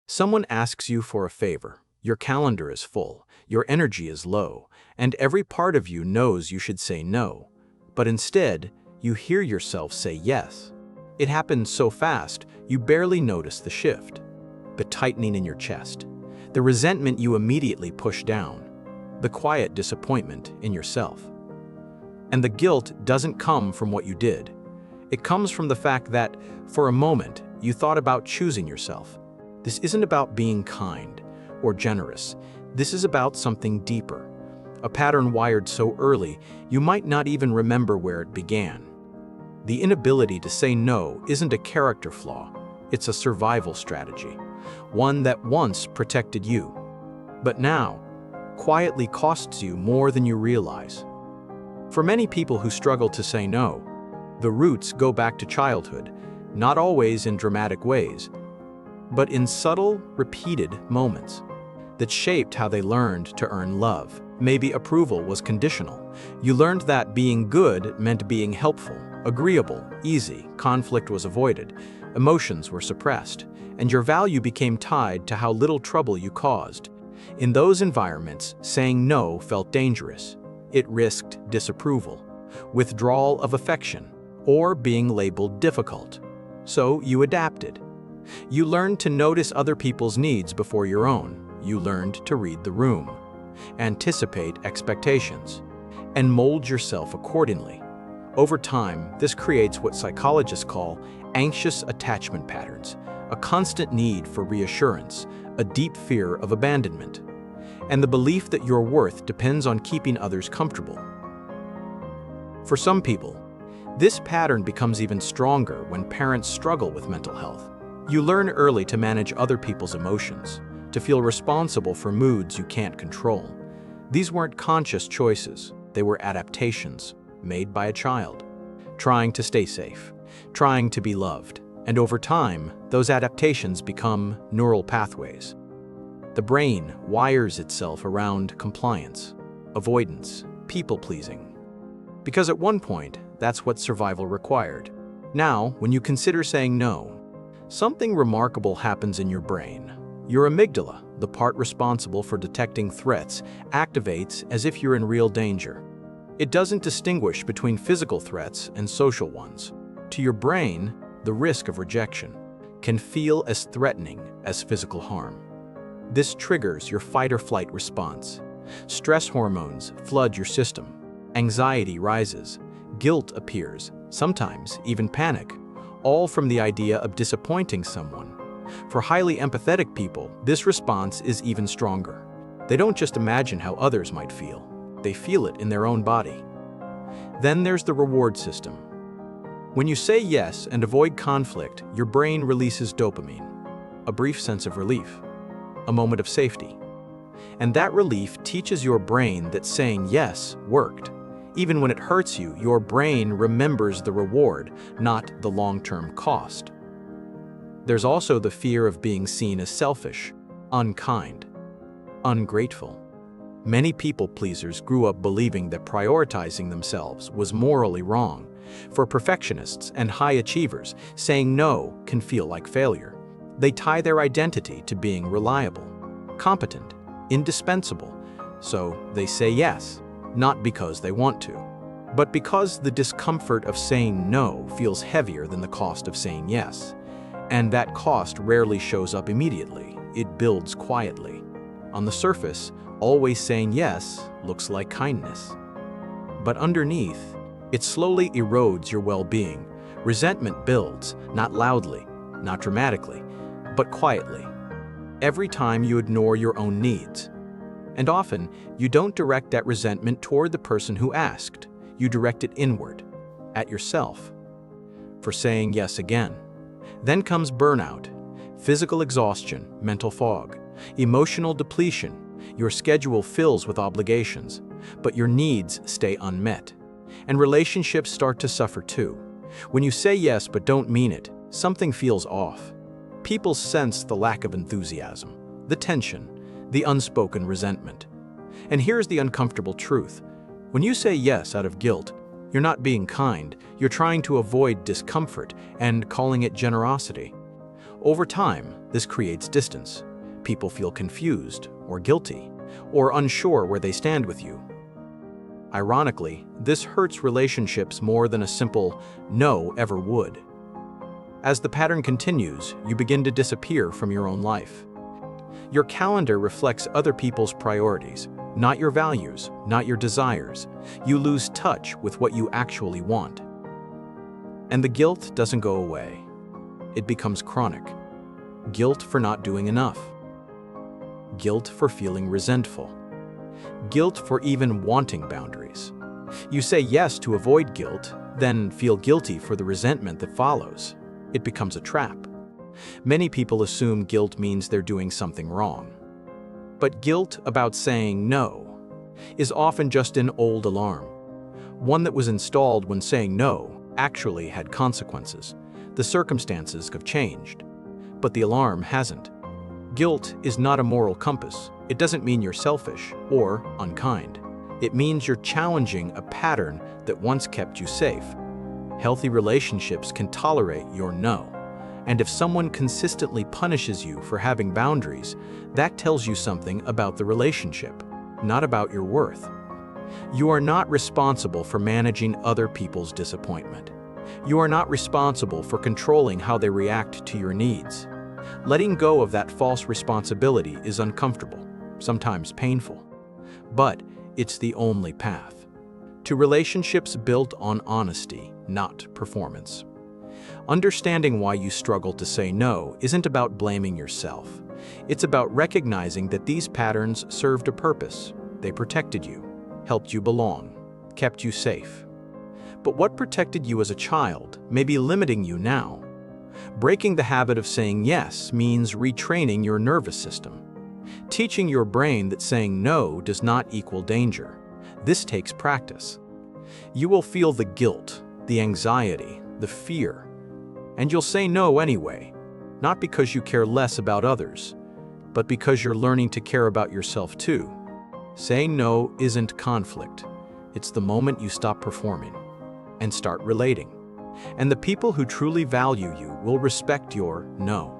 Someone asks you for a favor. Your calendar is full, your energy is low, and every part of you knows you should say no. But instead, you hear yourself say yes. It happens so fast, you barely notice the shift. The tightening in your chest, the resentment you immediately push down, the quiet disappointment in yourself. And the guilt doesn't come from what you did. It comes from the fact that, for a moment, you thought about choosing yourself. This isn't about being kind or generous. This is about something deeper, a pattern wired so early you might not even remember where it began. The inability to say no isn't a character flaw, it's a survival strategy, one that once protected you, but now quietly costs you more than you realize. For many people who struggle to say no, the roots go back to childhood, not always in dramatic ways, but in subtle, repeated moments that shaped how they learned to earn love. Maybe approval was conditional. You learned that being good meant being helpful, agreeable, easy, conflict was avoided, emotions were suppressed, and your value became tied to how little trouble you caused. In those environments, saying no felt dangerous. It risked disapproval, withdrawal of affection, or being labeled difficult. So you adapted. You learned to notice other people's needs before your own. You learned to read the room, anticipate expectations, and mold yourself accordingly. Over time, this creates what psychologists call anxious attachment patterns, a constant need for reassurance, a deep fear of abandonment, and the belief that your worth depends on keeping others comfortable. For some people, this pattern becomes even stronger when parents struggle with mental health. You learn early to manage other people's emotions, to feel responsible for moods you can't control. These weren't conscious choices, they were adaptations made by a child, trying to stay safe, trying to be loved, and over time, those adaptations become neural pathways. The brain wires itself around compliance, avoidance, people-pleasing. Because at one point, that's what survival required. Now, when you consider saying no, something remarkable happens in your brain. Your amygdala, the part responsible for detecting threats, activates as if you're in real danger. It doesn't distinguish between physical threats and social ones. To your brain, the risk of rejection can feel as threatening as physical harm. This triggers your fight-or-flight response. Stress hormones flood your system. Anxiety rises. Guilt appears, sometimes even panic, all from the idea of disappointing someone. For highly empathetic people, this response is even stronger. They don't just imagine how others might feel. They feel it in their own body. Then there's the reward system. When you say yes and avoid conflict, your brain releases dopamine, a brief sense of relief, a moment of safety. And that relief teaches your brain that saying yes worked. Even when it hurts you, your brain remembers the reward, not the long-term cost. There's also the fear of being seen as selfish, unkind, ungrateful. Many people-pleasers grew up believing that prioritizing themselves was morally wrong. For perfectionists and high achievers, saying no can feel like failure. They tie their identity to being reliable, competent, indispensable. So they say yes, not because they want to, but because the discomfort of saying no feels heavier than the cost of saying yes. And that cost rarely shows up immediately. It builds quietly. On the surface, always saying yes looks like kindness. But underneath, it slowly erodes your well-being. Resentment builds, not loudly, not dramatically, but quietly. Every time you ignore your own needs. And often, you don't direct that resentment toward the person who asked. You direct it inward, at yourself, for saying yes again. Then comes burnout, physical exhaustion, mental fog, emotional depletion. Your schedule fills with obligations, but your needs stay unmet. And relationships start to suffer too. When you say yes but don't mean it, something feels off. People sense the lack of enthusiasm, the tension, the unspoken resentment. And here's the uncomfortable truth. When you say yes out of guilt, you're not being kind, you're trying to avoid discomfort and calling it generosity. Over time, this creates distance. People feel confused or guilty or unsure where they stand with you. Ironically, this hurts relationships more than a simple no ever would. As the pattern continues, you begin to disappear from your own life. Your calendar reflects other people's priorities, not your values, not your desires. You lose touch with what you actually want. And the guilt doesn't go away. It becomes chronic. Guilt for not doing enough. Guilt for feeling resentful. Guilt for even wanting boundaries. You say yes to avoid guilt, then feel guilty for the resentment that follows. It becomes a trap. Many people assume guilt means they're doing something wrong. But guilt about saying no is often just an old alarm, one that was installed when saying no actually had consequences. The circumstances have changed, but the alarm hasn't. Guilt is not a moral compass. It doesn't mean you're selfish or unkind. It means you're challenging a pattern that once kept you safe. Healthy relationships can tolerate your no. And if someone consistently punishes you for having boundaries, that tells you something about the relationship, not about your worth. You are not responsible for managing other people's disappointment. You are not responsible for controlling how they react to your needs. Letting go of that false responsibility is uncomfortable, sometimes painful, but it's the only path to relationships built on honesty, not performance. Understanding why you struggle to say no isn't about blaming yourself. It's about recognizing that these patterns served a purpose. They protected you, helped you belong, kept you safe. But what protected you as a child may be limiting you now. Breaking the habit of saying yes means retraining your nervous system, teaching your brain that saying no does not equal danger. This takes practice. You will feel the guilt, the anxiety, the fear, and you'll say no anyway, not because you care less about others, but because you're learning to care about yourself too. Saying no isn't conflict. It's the moment you stop performing and start relating. And the people who truly value you will respect your no.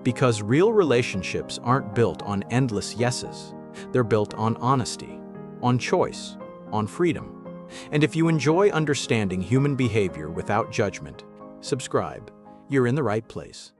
Because real relationships aren't built on endless yeses. They're built on honesty, on choice, on freedom. And if you enjoy understanding human behavior without judgment, subscribe. You're in the right place.